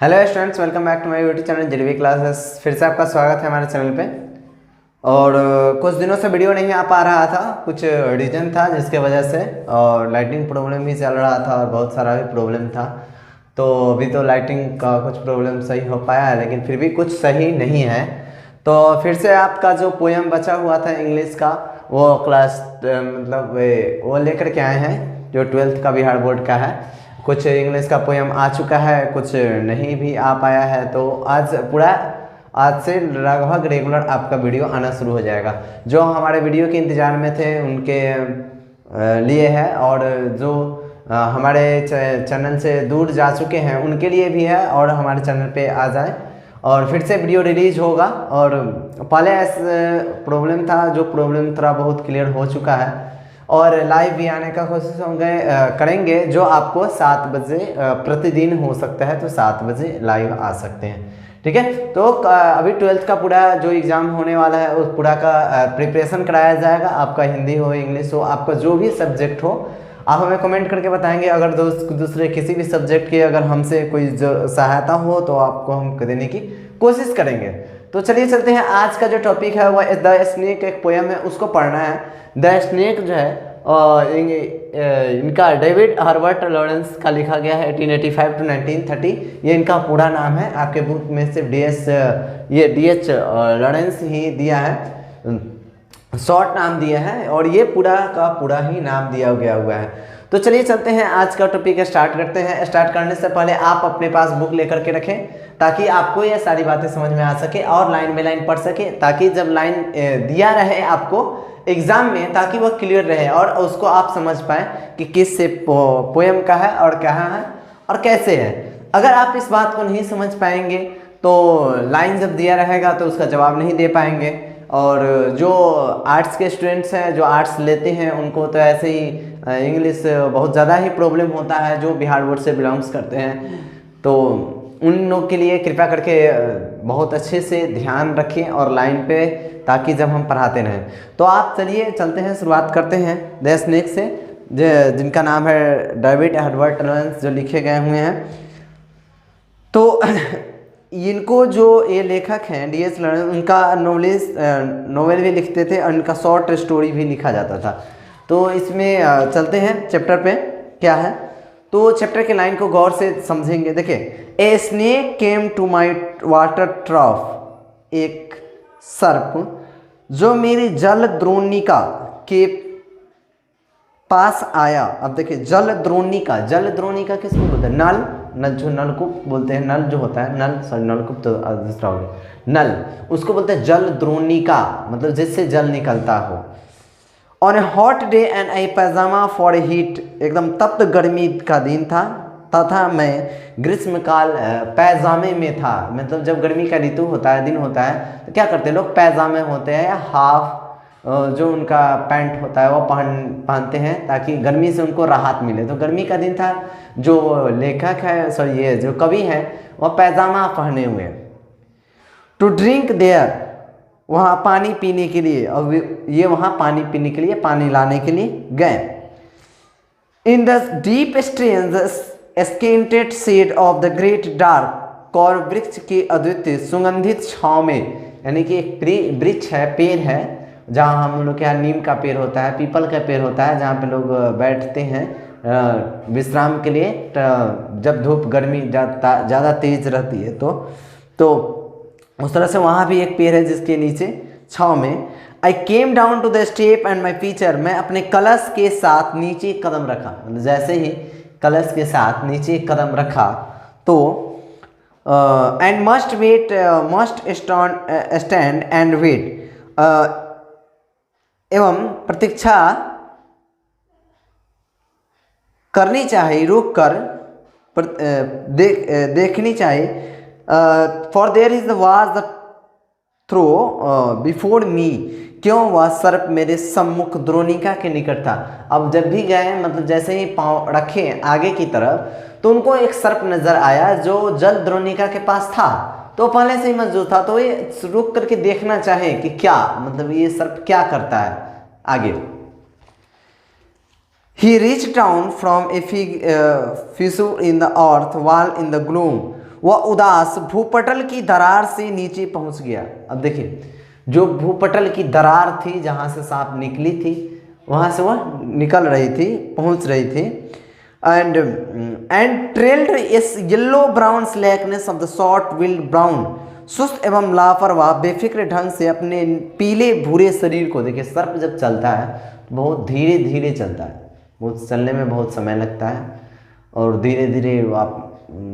Hello students, welcome back to my YouTube channel JDV classes. फिर से आपका स्वागत है हमारे चैनल पे। और कुछ दिनों से वीडियो नहीं आ पा रहा था, कुछ रीजन था जिसके वजह से, और लाइटिंग प्रॉब्लम भी चल रहा था और बहुत सारा भी प्रॉब्लम था। तो अभी तो लाइटिंग का कुछ प्रॉब्लम सही हो पाया है, लेकिन फिर भी कुछ सही नहीं है। तो फिर से आपका जो पोएम बचा हुआ था इंग्लिश का, वो क्लास वो लेकर के आए हैं, जो 12th का बिहार बोर्ड का है। कुछ इंग्लिश का पोएम आ चुका है, कुछ नहीं भी आ पाया है। तो आज से लगभग रेगुलर आपका वीडियो आना शुरू हो जाएगा। जो हमारे वीडियो के इंतज़ार में थे उनके लिए है, और जो हमारे चैनल से दूर जा चुके हैं उनके लिए भी है, और हमारे चैनल पे आ जाए और फिर से वीडियो रिलीज होगा। और पहले ऐसा प्रॉब्लम था, जो प्रॉब्लम थोड़ा बहुत क्लियर हो चुका है, और लाइव भी आने का कोशिश करेंगे, जो आपको 7 बजे प्रतिदिन हो सकता है। तो 7 बजे लाइव आ सकते हैं, ठीक है। तो अभी 12th का पूरा जो एग्ज़ाम होने वाला है उस पूरा का प्रिपरेशन कराया जाएगा। आपका हिंदी हो, इंग्लिश हो, आपका जो भी सब्जेक्ट हो, आप हमें कमेंट करके बताएंगे। अगर दूसरे किसी भी सब्जेक्ट की अगर हमसे कोई सहायता हो तो आपको हम देने की कोशिश करेंगे। तो चलिए चलते हैं। आज का जो टॉपिक है वह द स्नेक, एक पोएम है, उसको पढ़ना है। द स्नेक जो है इनका डेविड हर्बर्ट लॉरेंस का लिखा गया है 1885 to 1930। ये इनका पूरा नाम है। आपके बुक में सिर्फ DH लॉरेंस ही दिया है, शॉर्ट नाम दिया है, और ये पूरा का पूरा ही नाम दिया गया हुआ है। तो चलिए चलते हैं, आज का टॉपिक स्टार्ट करते हैं। स्टार्ट करने से पहले आप अपने पास बुक लेकर के रखें, ताकि आपको ये सारी बातें समझ में आ सके और लाइन बाय लाइन पढ़ सके, ताकि जब लाइन दिया रहे आपको एग्जाम में, ताकि वह क्लियर रहे और उसको आप समझ पाए कि किस से पोएम का है और कहाँ है और कैसे है। अगर आप इस बात को नहीं समझ पाएंगे तो लाइन जब दिया रहेगा तो उसका जवाब नहीं दे पाएंगे। और जो आर्ट्स के स्टूडेंट्स हैं, जो आर्ट्स लेते हैं, उनको तो ऐसे ही इंग्लिश बहुत ज़्यादा ही प्रॉब्लम होता है, जो बिहार बोर्ड से बिलोंग्स करते हैं। तो उन लोग के लिए कृपया करके बहुत अच्छे से ध्यान रखें और लाइन पे, ताकि जब हम पढ़ाते रहें। तो आप चलिए चलते हैं, शुरुआत करते हैं द स्नेक से, जिनका नाम है डेविड हर्बर्ट लॉरेंस, जो लिखे गए हुए हैं। तो इनको जो ये लेखक हैं DS लॉरेंस, उनका नॉवेल भी लिखते थे और इनका शॉर्ट स्टोरी भी लिखा जाता था। तो इसमें चलते हैं चैप्टर पे क्या है। तो चैप्टर के लाइन को गौर से समझेंगे। देखिए, a snake came to my water trough, एक सर्प जो मेरी जल द्रोणिका के पास आया। अब देखिए, जल द्रोणिका किसको बोलते हैं? नल जो नलकूप बोलते हैं, नल जो होता है, नलकूप तो दूसरा हो गया, नल उसको बोलते हैं जल द्रोणिका, मतलब जिससे जल निकलता हो। On A hot day and I pyjama for heat, एकदम तप्त गर्मी का दिन था तथा मैं ग्रीष्मकाल पैजामे में था। मतलब जब गर्मी का ऋतु होता है, दिन होता है, तो क्या करते हैं लोग? पैजामे होते हैं या हाफ जो उनका पैंट होता है वो पहनते हैं, ताकि गर्मी से उनको राहत मिले। तो गर्मी का दिन था, जो लेखक है, सॉरी ये जो कवि है, वह पैजामा पहने हुए। टू ड्रिंक देयर, वहाँ पानी पीने के लिए, और ये वहाँ पानी पीने के लिए, पानी लाने के लिए गए। In the deep strange scented shade of the great dark carob वृक्ष के अद्वितीय सुगंधित छाँव में, यानी कि एक वृक्ष है, पेड़ है, जहाँ हम लोग के यहाँ नीम का पेड़ होता है, पीपल का पेड़ होता है, जहाँ पे लोग बैठते हैं विश्राम के लिए, जब धूप गर्मी ज़्यादा तेज रहती है। तो उस तरह से वहाँ भी एक पेड़ है जिसके नीचे छाँव में। I came down to the step and my pitcher, मैं अपने कलश के साथ नीचे कदम रखा। जैसे ही कलश के साथ नीचे कदम रखा तो and must stand and wait, एवं प्रतीक्षा करनी चाहिए, रुक कर देखनी चाहिए। For there is was the throw before me, क्यों वह सर्प मेरे सम्मुख द्रोणिका के निकट था। अब जब भी गए, मतलब जैसे ही पाँव रखे आगे की तरफ, तो उनको एक सर्प नजर आया जो जल द्रोणिका के पास था। तो पहले से ही मौजूद था, तो ये रुक करके देखना चाहे कि क्या, मतलब ये सर्प क्या करता है आगे। He reached down from a fissure in the earth wall in the gloom, वह उदास भूपटल की दरार से नीचे पहुंच गया। अब देखिए, जो भूपटल की दरार थी जहां से सांप निकली थी, वहां से वह निकल रही थी, पहुंच रही थी। And trailed his yellow brown slackness of the short willed brown, सुस्त एवं लापरवाह बेफिक्र ढंग से अपने पीले भूरे शरीर को। देखिए, सर्प जब चलता है तो बहुत धीरे धीरे चलता है, बहुत चलने में बहुत समय लगता है, और धीरे धीरे आप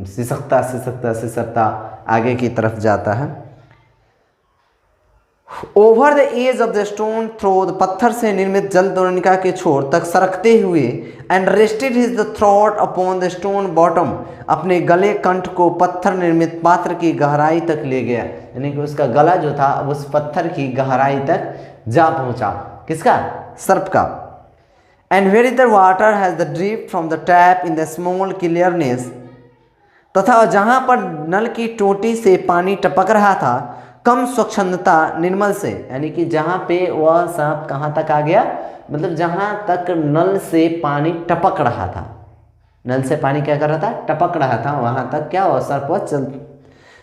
सिसकता सिसकता सिसकता आगे की तरफ जाता है। Over the edge of the stone throw, पत्थर से निर्मित जल द्रोणिका के छोर तक सरकते हुए। And rested his the throat upon the stone bottom, अपने गले कंठ को पत्थर निर्मित पात्र की गहराई तक ले गया। यानी कि उसका गला जो था उस पत्थर की गहराई तक जा पहुंचा। किसका? सर्प का। And where the water has the drip from the tap in the small clearness, तथा जहां पर नल की टोटी से पानी टपक रहा था कम स्वच्छंदता निर्मल से। यानी कि जहां पे वह सांप कहां तक आ गया, मतलब जहां तक नल से पानी टपक रहा था, नल से पानी क्या कर रहा था? टपक रहा था, वहां तक क्या हुआ? सर्प वह चल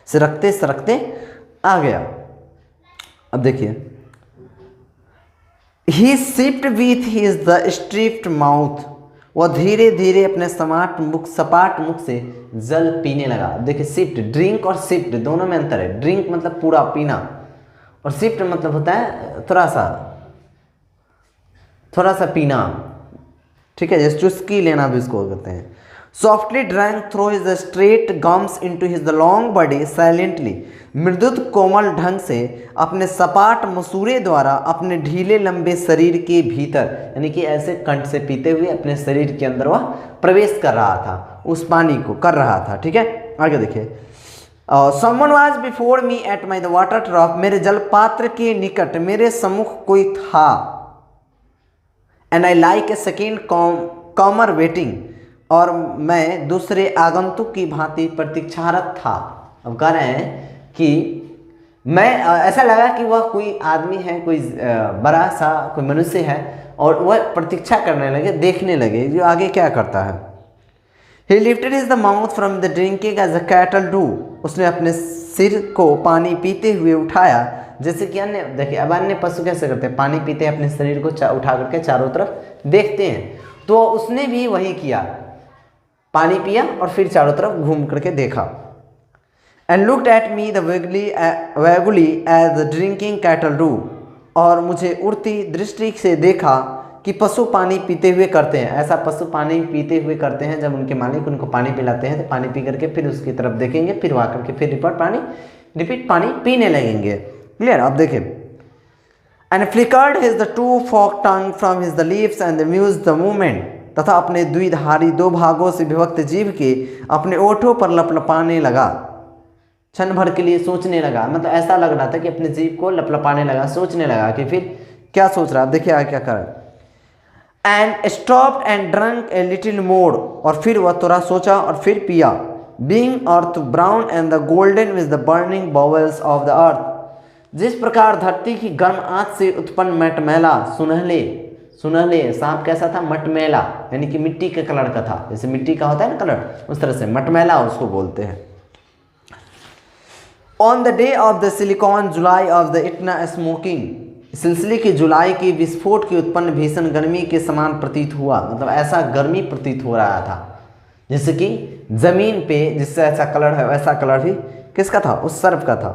सरकते सरकते आ गया। अब देखिए, he sipped with his the stripped mouth, वह धीरे धीरे अपने सपाट मुख से जल पीने लगा। देखिए, सिप्ड, ड्रिंक और सिप्ड दोनों में अंतर है। ड्रिंक मतलब पूरा पीना, और सिप्ड मतलब होता है थोड़ा सा पीना, ठीक है, जैसे चुस्की लेना भी इसको कहते हैं। Softly drank through his straight gums into his the long body silently, मृदुत कोमल ढंग से अपने सपाट मसूरे द्वारा अपने ढीले लंबे शरीर के भीतर, यानी कि ऐसे कंठ से पीते हुए अपने शरीर के अंदर वह प्रवेश कर रहा था, उस पानी को कर रहा था। ठीक है, आगे देखिए। Someone was before me at my the water trough, मेरे जलपात्र के निकट मेरे सम्मुख कोई था। And I like a second comer waiting, और मैं दूसरे आगंतुक की भांति प्रतीक्षारत था। अब कह रहे हैं कि मैं ऐसा लगा कि वह कोई आदमी है, कोई बड़ा सा कोई मनुष्य है, और वह प्रतीक्षा करने लगे, देखने लगे जो आगे क्या करता है। He lifted his the mouth from the drinking as a cattle do, उसने अपने सिर को पानी पीते हुए उठाया, जैसे कि अन्य, देखिए अब अन्य पशु कैसे करते हैं, पानी पीते हैं, अपने शरीर को उठा करके चारों तरफ देखते हैं, तो उसने भी वही किया, पानी पिया और फिर चारों तरफ घूम करके देखा। And looked at me the vaguely as the drinking cattle do, और मुझे उड़ती दृष्टि से देखा कि पशु पानी पीते हुए करते हैं। ऐसा पशु पानी पीते हुए करते हैं, जब उनके मालिक उनको पानी पिलाते हैं तो पानी पी करके फिर उसकी तरफ देखेंगे, फिर वहाँ करके फिर रिपीट पानी पीने लगेंगे। क्लियर? अब देखिए। And flickered his the two fork tongue from his the lips and the muse the movement, तथा अपने द्विधारी दो भागों से विभक्त जीभ के अपने ओठों पर लपलपाने लगा। क्षण भर के लिए सोचने लगा, मतलब ऐसा लग रहा था कि अपने जीभ को लपलपाने लगा, सोचने लगा कि फिर क्या सोच रहा है। देखिए आगे क्या कर। And stopped and drunk a little more, और फिर वह थोड़ा सोचा और फिर पिया। Being earth brown and the golden with the burning bowels of the earth, जिस प्रकार धरती की गर्म आंच से उत्पन्न मटमैला सुनहले सांप कैसा था? मटमैला, यानी कि मिट्टी के कलर का था, जैसे मिट्टी का होता है ना कलर, उस तरह से मटमैला उसको बोलते हैं। On the day of the Sicilian July of the Etna smoking, सिलसिले की जुलाई की विस्फोट की उत्पन्न भीषण गर्मी के समान प्रतीत हुआ, मतलब ऐसा गर्मी प्रतीत हो रहा था जैसे कि जमीन पे जिससे ऐसा कलर है वैसा कलर भी किसका था? उस सर्प का था।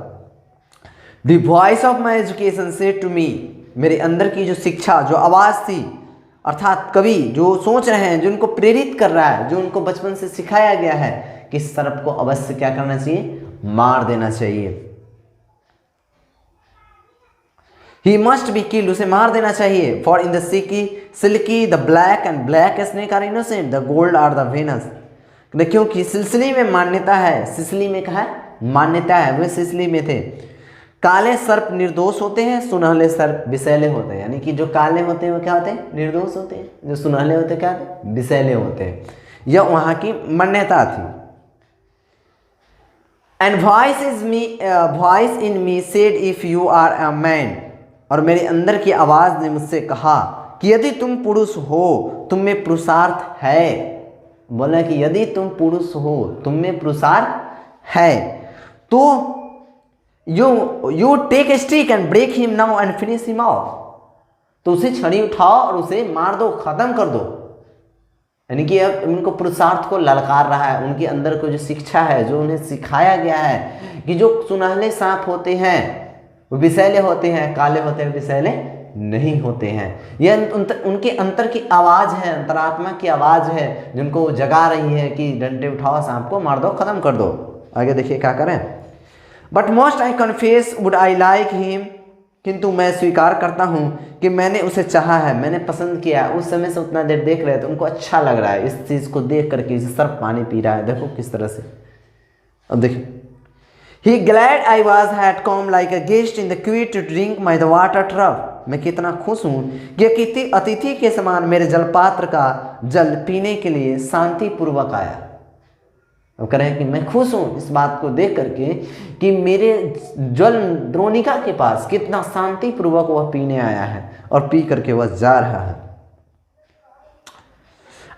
The voice of my education said to me, मेरे अंदर की जो शिक्षा, जो आवाज़ थी, अर्थात कवि जो सोच रहे हैं, जो उनको प्रेरित कर रहा है, जो उनको बचपन से सिखाया गया है कि सर्प को अवश्य क्या करना चाहिए? मार देना चाहिए। He must be killed, उसे मार देना चाहिए। For in the silky the black and black snake are innocent, the gold are the venomous, क्योंकि सिलसिली में मान्यता है, सिसली में कहा मान्यता है, वे सिसली में थे। काले सर्प निर्दोष होते हैं, सुनहले सर्प विषैले होते हैं, यानी कि जो काले होते हैं वो क्या होते हैं? निर्दोष होते हैं, जो सुनहले होते हैं क्या होते हैं? विषैले होते हैं। यह वहाँ की मान्यता थी। And voice in me said if you are a man, और मेरे अंदर की आवाज़ ने मुझसे कहा कि यदि तुम पुरुष हो तुम में पुरुषार्थ है। बोला कि यदि तुम पुरुष हो तुम में पुरुषार्थ है तो you take a stick and break him now and finish him off, तो उसे छड़ी उठाओ और उसे मार दो, खत्म कर दो। यानी कि अब उनको पुरुषार्थ को ललकार रहा है, उनके अंदर को जो शिक्षा है, जो उन्हें सिखाया गया है कि जो सुनहले सांप होते हैं वो विषैले होते हैं, काले होते हैं विषैले नहीं होते हैं। यह उनके अंतर की आवाज़ है, अंतरात्मा की आवाज़ है जिनको वो जगा रही है कि डंडे उठाओ, सांप को मार दो, खत्म कर दो। आगे देखिए क्या करें। But most I confess would I like him, किंतु मैं स्वीकार करता हूँ कि मैंने उसे चाहा है, मैंने पसंद किया। उस समय से उतना देर देख रहे थे, उनको अच्छा लग रहा है इस चीज़ को देख करके, इसे सर्फ पानी पी रहा है, देखो किस तरह से। अब देखिए, he glad I was had come like a guest in the queue to drink my the water trough, मैं कितना खुश हूँ कि अतिथि के समान मेरे जलपात्र का जल पीने के लिए शांतिपूर्वक आया। अब कह रहे हैं कि मैं खुश हूँ इस बात को देख करके कि मेरे जल द्रोणिका के पास कितना शांतिपूर्वक वह पीने आया है और पी करके वह जा रहा है।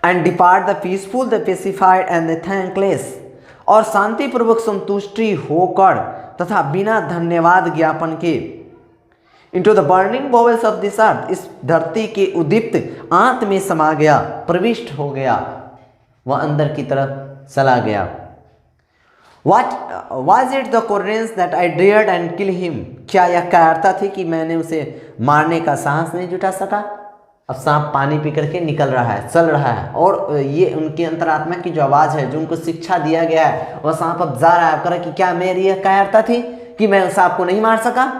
And depart the peaceful the pacified and the thankless, और शांतिपूर्वक संतुष्टि होकर तथा बिना धन्यवाद ज्ञापन के into the burning bowels of this earth, इस धरती के उद्दीप्त आंत में समा गया, प्रविष्ट हो गया, वह अंदर की तरफ चला गया। What was it the occurrence that I dared and kill him? क्या यह कायरता थी कि मैंने उसे मारने का साहस नहीं जुटा सका? अब सांप पानी पी करके निकल रहा है, चल रहा है, और ये उनकी अंतरात्मा की जो आवाज़ है, जो उनको शिक्षा दिया गया है, वह सांप अब जा रहा है। अब कह रहा है कि क्या मेरी यह कायरता थी कि मैं उस सांप को नहीं मार सका?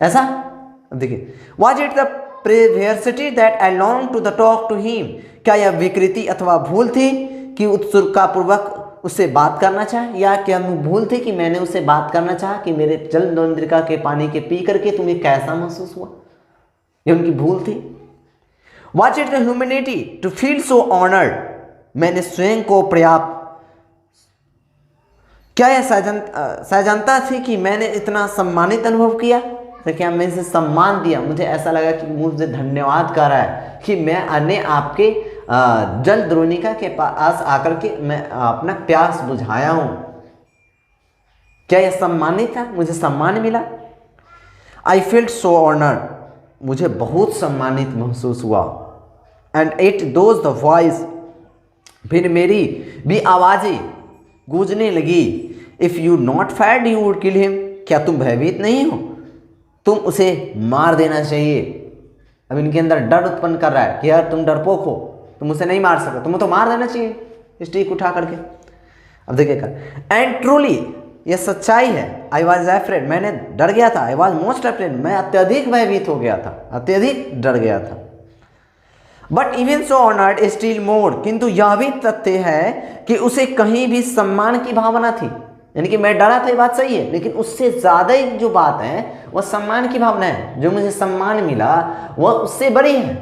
ऐसा। अब देखिए, was it the perversity that I longed to the talk to him? क्या यह विकृति अथवा भूल थी कि उत्सुकतापूर्वक उससे बात करना चाहे, या क्या भूल थी कि मैंने उससे बात करना चाहा कि मेरे जल द्रोणिका के पानी के पी करके तुम्हें कैसा महसूस हुआ? ये उनकी भूल थी। Watch it the humanity to feel so honoured, मैंने स्वयं को पर्याप्त, क्या यह सहजनता थी कि मैंने इतना सम्मानित अनुभव किया? तो क्या मैं इसे सम्मान दिया, मुझे ऐसा लगा कि मुझे धन्यवाद कर रहा है कि मैं अन्य आपके जल द्रोणिका के पास आकर के मैं अपना प्यास बुझाया हूं। क्या यह सम्मानित था, मुझे सम्मान मिला? आई फील्ड सो ऑनर्ड, मुझे बहुत सम्मानित महसूस हुआ। And it those the voice, फिर मेरी भी आवाजें गूंजने लगी। If you not fed you would kill him, क्या तुम भयभीत नहीं हो, तुम उसे मार देना चाहिए। अब इनके अंदर डर उत्पन्न कर रहा है कि यार तुम डरपोक हो, तुम उसे नहीं मार सकते, तुम्हें तो मार देना चाहिए स्टिक उठा करके। अब देखिएगा, एंड ट्रूली, यह सच्चाई है। आई वॉज एफ्रेड, मैंने डर गया था। आई वॉज मोस्ट एफ्रेड, मैं अत्यधिक भयभीत हो गया था, अत्यधिक डर गया था। But even so honoured still more, किंतु यह भी तथ्य है कि उसे कहीं भी सम्मान की भावना थी। यानी कि मैं डरा था, ये बात सही है, लेकिन उससे ज़्यादा जो बात है वह सम्मान की भावना है। जो मुझे सम्मान मिला वह उससे बड़ी है।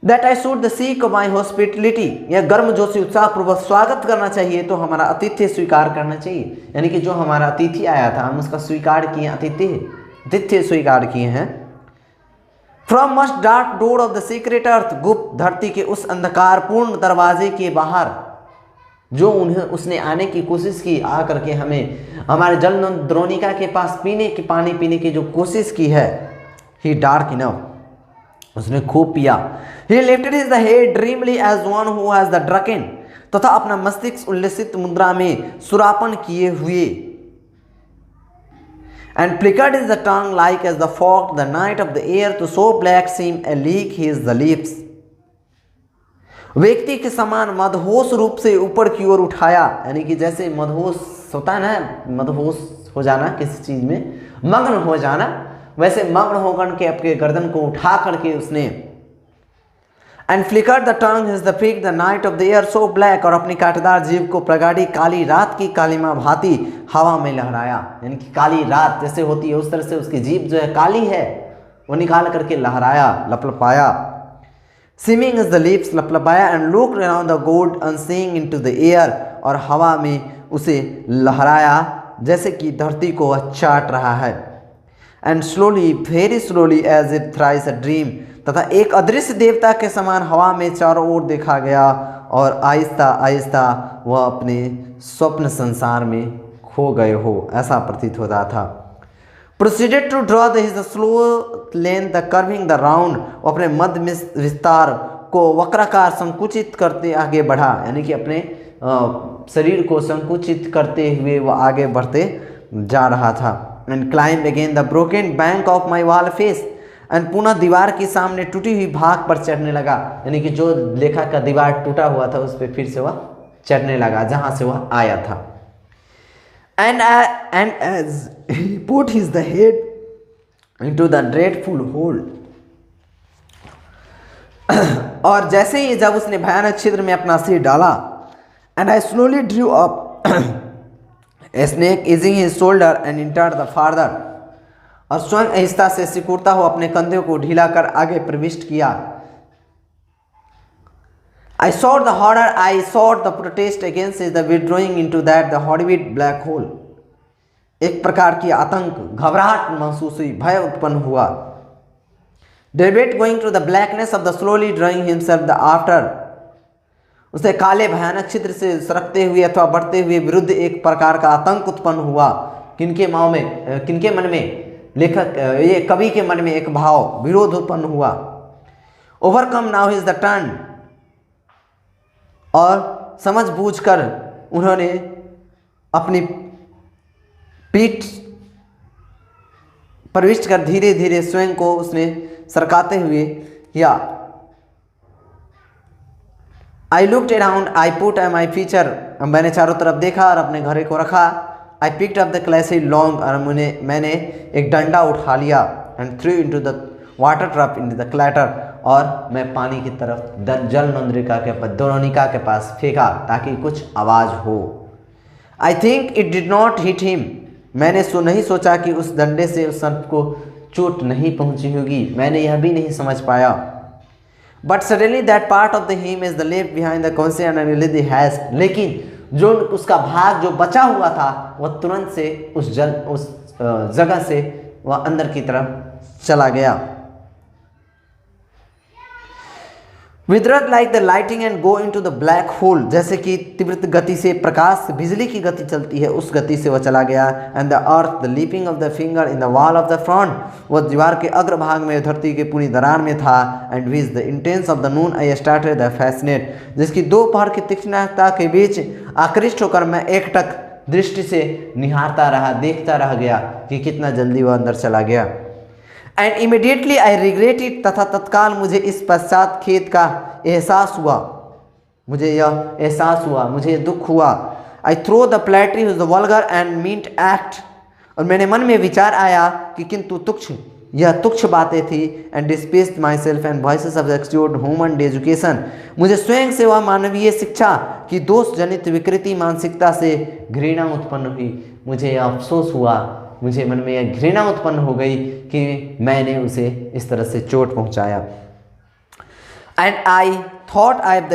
That I should the seek my hospitality, यह गर्म जोशी उत्साहपूर्वक स्वागत करना चाहिए, तो हमारा आतिथ्य स्वीकार करना चाहिए। यानी कि जो हमारा अतिथि आया था हम उसका स्वीकार किए, आतिथ्य स्वीकार किए हैं। From must dark door of the secret earth, गुप्त धरती के उस अंधकारपूर्ण दरवाजे के बाहर जो उसने आने की कोशिश की, आ करके हमें हमारे जल द्रोणिका के पास पानी पीने की जो कोशिश की है, ही डार्क इनफ, उसने खूब पिया। He lifted his head dreamily as one who has the drunken, तथा अपना मस्तिष्क उल्लसित मुद्रा में सुरापन किए हुए। And flickered is the tongue like as the fog the night of the air to so black seem a leak his the lips, व्यक्ति के समान मदहोश रूप से ऊपर की ओर उठाया। यानी कि जैसे मदहोश होता है ना, मदहोश हो जाना, किसी चीज में मग्न हो जाना, वैसे मग्न होकर के आपके गर्दन को उठा करके उसने। And flicker the tongue is the pick the night of the air so black, और अपनी कांटेदार जीभ को प्रगाढ़ी काली रात की कालीमा भांति हवा में लहराया। यानी कि काली रात जैसे होती है उस तरह से उसकी जीभ जो है काली है, वो निकाल करके लहराया, लपलपाया। Seeming as the lips, लपलपाया। And looked around the god unseen into the air, और हवा में उसे लहराया जैसे कि धरती को वह चाट रहा है। And slowly, very slowly as it thrice a dream, तथा एक अदृश्य देवता के समान हवा में चारों ओर देखा गया और आहिस्ता आहिस्ता वह अपने स्वप्न संसार में खो गए हो, ऐसा प्रतीत होता था। Proceeded to draw his slow length the curving the round, अपने मध्य में विस्तार को वक्राकार संकुचित करते आगे बढ़ा, यानी कि अपने शरीर को संकुचित करते हुए वह आगे बढ़ते जा रहा था। And climb again the broken bank of my wall face, and पुनः दीवार के सामने टूटी हुई भाग पर चढ़ने लगा, यानी कि जो लेखा का दीवार टूटा हुआ था उस पर फिर से वह चढ़ने लगा जहां से वह आया था। And as he put his the head into the dreadful hole, और जैसे ही जब उसने भयानक छिद्र में अपना सिर डाला, and I slowly drew up a snake easing his shoulder and entered the farther, और स्वयं आहिस्ता से सिकुड़ता हुआ अपने कंधे को ढीला कर आगे प्रविष्ट किया। I saw the horror, I saw the protest against the withdrawing into that the horrible black hole, एक प्रकार की आतंक, घबराहट महसूस हुई, भय उत्पन्न हुआ। David going to the blackness of the slowly drawing himself the after, उसे काले भयानक छिद्र से सरकते हुए अथवा बढ़ते हुए विरुद्ध एक प्रकार का आतंक उत्पन्न हुआ। किनके मन में, लेखक ये कवि के मन में एक भाव विरोध उत्पन्न हुआ। Overcome now is the turn, और समझ बूझकर उन्होंने अपनी पीठ प्रविष्ट कर धीरे धीरे स्वयं को उसने सरकाते हुए किया। I looked around, I put my pitcher, मैंने चारों तरफ देखा और अपने घरे को रखा। I picked up the clumsy log, और मैंने एक डंडा उठा लिया। And threw into the water trough in the clatter, और मैं पानी की तरफ जल द्रोणिका के पास फेंका ताकि कुछ आवाज़ हो। I think it did not hit him, मैंने नहीं सोचा कि उस डंडे से उस सर्प को चोट नहीं पहुंची होगी, मैंने यह भी नहीं समझ पाया। But suddenly that part of the him is the left behind the conscious and the has, लेकिन जो उसका भाग जो बचा हुआ था वह तुरंत से उस जगह से वह अंदर की तरफ चला गया। Withered like the lightning and go into the black hole, जैसे कि तीव्र गति से प्रकाश बिजली की गति चलती है उस गति से वह चला गया। And the earth the leaping of the finger in the wall of the front, वह दीवार के अग्रभाग में धरती के पूरी दरार में था। And with the intense of the noon I started the fascinate, जिसकी दोपहर की तीक्ष्णता के बीच आकृष्ट होकर मैं एकटक दृष्टि से निहारता रहा, देखता रह गया कि कितना जल्दी वह अंदर चला गया। And immediately I regret it, तथा तत्काल मुझे इस पश्चात खेद का एहसास हुआ, मुझे दुख हुआ। I thought the paltry the vulgar and mean act, और मेरे मन में विचार आया कि किंतु तुच्छ बातें थी। And despised myself and voices of accursed human education, मुझे स्वयं से वह मानवीय शिक्षा की दोष जनित विकृति मानसिकता से घृणा उत्पन्न हुई। मुझे अफसोस हुआ, मुझे मन में यह घृणा उत्पन्न हो गई कि मैंने उसे इस तरह से चोट पहुंचाया। And I thought I the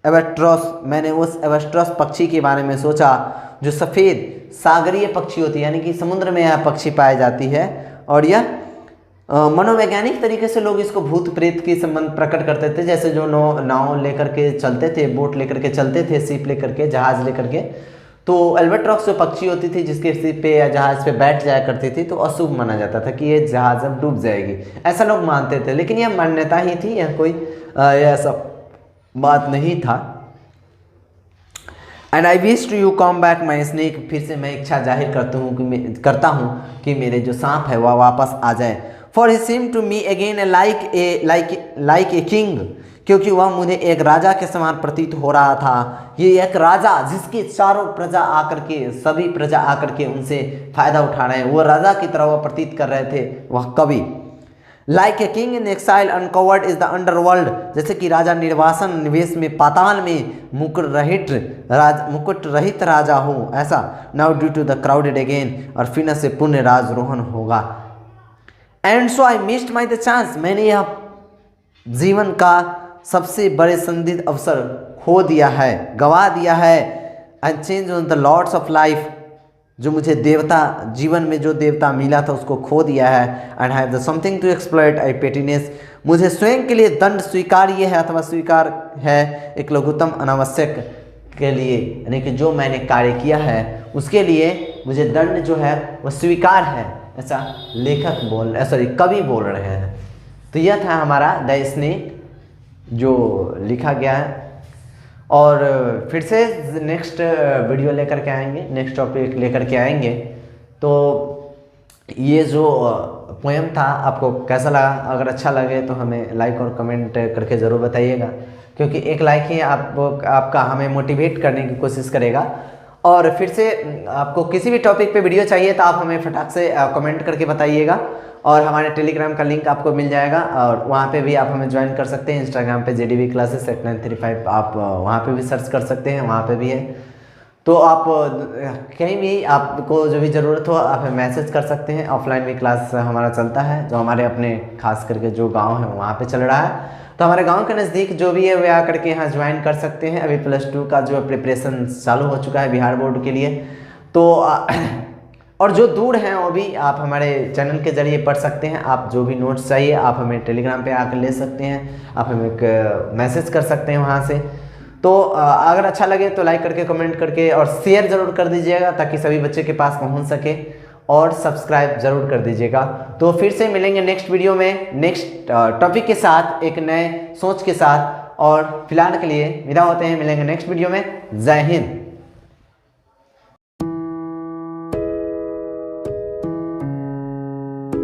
albatross, मैंने उस एवेस्ट्रॉस पक्षी के बारे में सोचा जो सफ़ेद सागरीय पक्षी होती है, यानी कि समुद्र में यह पक्षी पाई जाती है। और यह मनोवैज्ञानिक तरीके से लोग इसको भूत प्रेत के संबंध प्रकट करते थे, जैसे जो नाव लेकर के चलते थे, बोट लेकर के चलते थे, शिप लेकर के, जहाज़ लेकर के, तो एल्बाट्रॉस जो पक्षी होती थी जिसके शिप पे या जहाज़ पे बैठ जाया करती थी तो अशुभ माना जाता था कि ये जहाज़ अब डूब जाएगी, ऐसा लोग मानते थे। लेकिन यह मान्यता ही थी, यह कोई ऐसा बात नहीं था। And I wish to you come back my snake, फिर से मैं इच्छा जाहिर करता हूँ कि मेरे जो सांप है वह वापस आ जाए। For he seem to me again like a king, क्योंकि वह मुझे एक राजा के समान प्रतीत हो रहा था। ये एक राजा जिसके चारों प्रजा आकर के, सभी प्रजा आकर के उनसे फायदा उठा रहे हैं, वो राजा की तरह वह प्रतीत कर रहे थे वह कवि। Like a king in exile uncovered is the underworld, जैसे कि राजा निर्वासन निवेश में पाताल में मुकुट रहित राजा हो, ऐसा। Now due to the crowded again, और फिर से पुण्य राजरोहण होगा। And so I missed my the chance, मैंने यह जीवन का सबसे बड़े संदिग्ध अवसर खो दिया है, गवा दिया है। And change on the lords of life, जो मुझे देवता जीवन में जो देवता मिला था उसको खो दिया है। And have the something to exploit I pettiness, मुझे स्वयं के लिए दंड स्वीकार्य है अथवा स्वीकार है एक लघुतम अनावश्यक के लिए, यानी कि जो मैंने कार्य किया है उसके लिए मुझे दंड जो है वो स्वीकार है, ऐसा लेखक कवि बोल रहे हैं। तो यह था हमारा द स्नेक जो लिखा गया है। और फिर से नेक्स्ट वीडियो लेकर के आएंगे, नेक्स्ट टॉपिक लेकर के आएंगे। तो ये जो पोएम था आपको कैसा लगा? अगर अच्छा लगे तो हमें लाइक और कमेंट करके ज़रूर बताइएगा, क्योंकि एक लाइक ही आपका हमें मोटिवेट करने की कोशिश करेगा। और फिर से आपको किसी भी टॉपिक पे वीडियो चाहिए तो आप हमें फटाक से कमेंट करके बताइएगा। और हमारे टेलीग्राम का लिंक आपको मिल जाएगा और वहाँ पे भी आप हमें ज्वाइन कर सकते हैं। इंस्टाग्राम पे JDV क्लासेस 8935 आप वहाँ पे भी सर्च कर सकते हैं, वहाँ पे भी है। तो आप कहीं भी आपको जो भी ज़रूरत हो आप हमें मैसेज कर सकते हैं। ऑफलाइन भी क्लास हमारा चलता है, जो हमारे अपने खास करके जो गाँव है वहाँ पर चल रहा है। तो हमारे गांव के नज़दीक जो भी है वे आकर के यहाँ ज्वाइन कर सकते हैं। अभी +2 का जो प्रिपरेशन चालू हो चुका है बिहार बोर्ड के लिए। तो और जो दूर हैं वो भी आप हमारे चैनल के ज़रिए पढ़ सकते हैं। आप जो भी नोट्स चाहिए आप हमें टेलीग्राम पे आकर ले सकते हैं, आप हमें एक मैसेज कर सकते हैं वहाँ से। तो अगर अच्छा लगे तो लाइक करके कमेंट करके और शेयर ज़रूर कर दीजिएगा ताकि सभी बच्चे के पास पहुँच सके, और सब्सक्राइब ज़रूर कर दीजिएगा। तो फिर से मिलेंगे नेक्स्ट वीडियो में नेक्स्ट टॉपिक के साथ, एक नए सोच के साथ। और फिलहाल के लिए विदा होते हैं, मिलेंगे नेक्स्ट वीडियो में। जय हिंद।